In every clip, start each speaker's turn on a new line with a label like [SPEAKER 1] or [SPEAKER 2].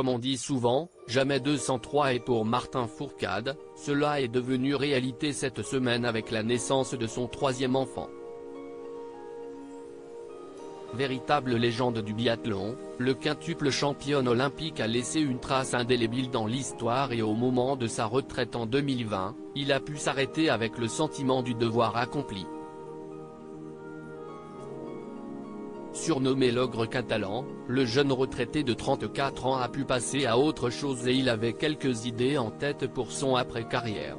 [SPEAKER 1] Comme on dit souvent, jamais 203 et pour Martin Fourcade, cela est devenu réalité cette semaine avec la naissance de son troisième enfant. Véritable légende du biathlon, le quintuple championne olympique a laissé une trace indélébile dans l'histoire et au moment de sa retraite en 2020, il a pu s'arrêter avec le sentiment du devoir accompli. Surnommé l'ogre catalan, le jeune retraité de 34 ans a pu passer à autre chose et il avait quelques idées en tête pour son après-carrière.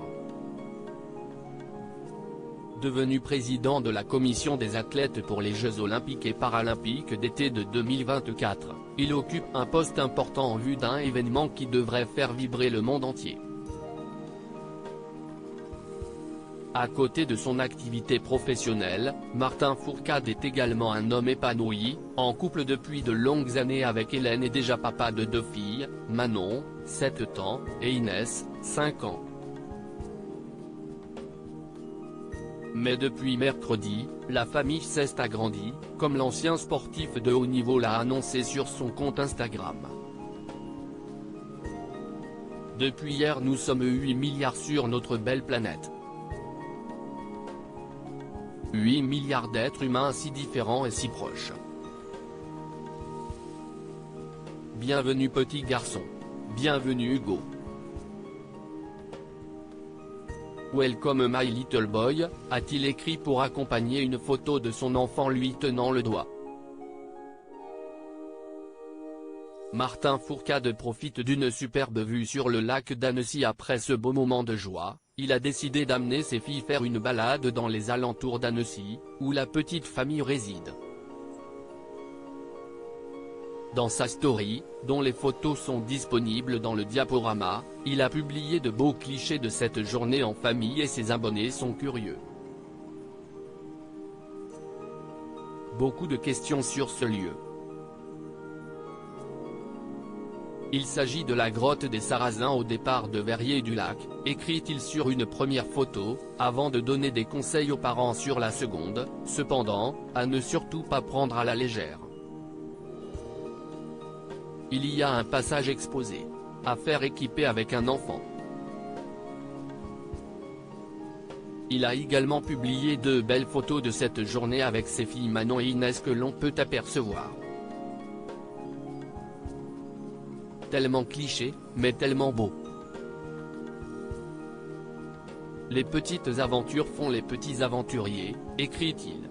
[SPEAKER 1] Devenu président de la commission des athlètes pour les Jeux olympiques et paralympiques d'été de 2024, il occupe un poste important en vue d'un événement qui devrait faire vibrer le monde entier. À côté de son activité professionnelle, Martin Fourcade est également un homme épanoui, en couple depuis de longues années avec Hélène et déjà papa de 2 filles, Manon, 7 ans, et Inès, 5 ans. Mais depuis mercredi, la famille s'est agrandie, comme l'ancien sportif de haut niveau l'a annoncé sur son compte Instagram. Depuis hier nous sommes 8 milliards sur notre belle planète. 8 milliards d'êtres humains si différents et si proches. Bienvenue petit garçon. Bienvenue Hugo. Welcome my little boy, a-t-il écrit pour accompagner une photo de son enfant lui tenant le doigt. Martin Fourcade profite d'une superbe vue sur le lac d'Annecy après ce beau moment de joie. Il a décidé d'amener ses filles faire une balade dans les alentours d'Annecy, où la petite famille réside. Dans sa story, dont les photos sont disponibles dans le diaporama, il a publié de beaux clichés de cette journée en famille et ses abonnés sont curieux. Beaucoup de questions sur ce lieu. Il s'agit de la grotte des Sarrasins au départ de Verrier-du-Lac, écrit-il sur une première photo, avant de donner des conseils aux parents sur la seconde, cependant, à ne surtout pas prendre à la légère. Il y a un passage exposé. Affaire équipée avec un enfant. Il a également publié 2 belles photos de cette journée avec ses filles Manon et Inès que l'on peut apercevoir. Tellement cliché, mais tellement beau. Les petites aventures font les petits aventuriers, écrit-il.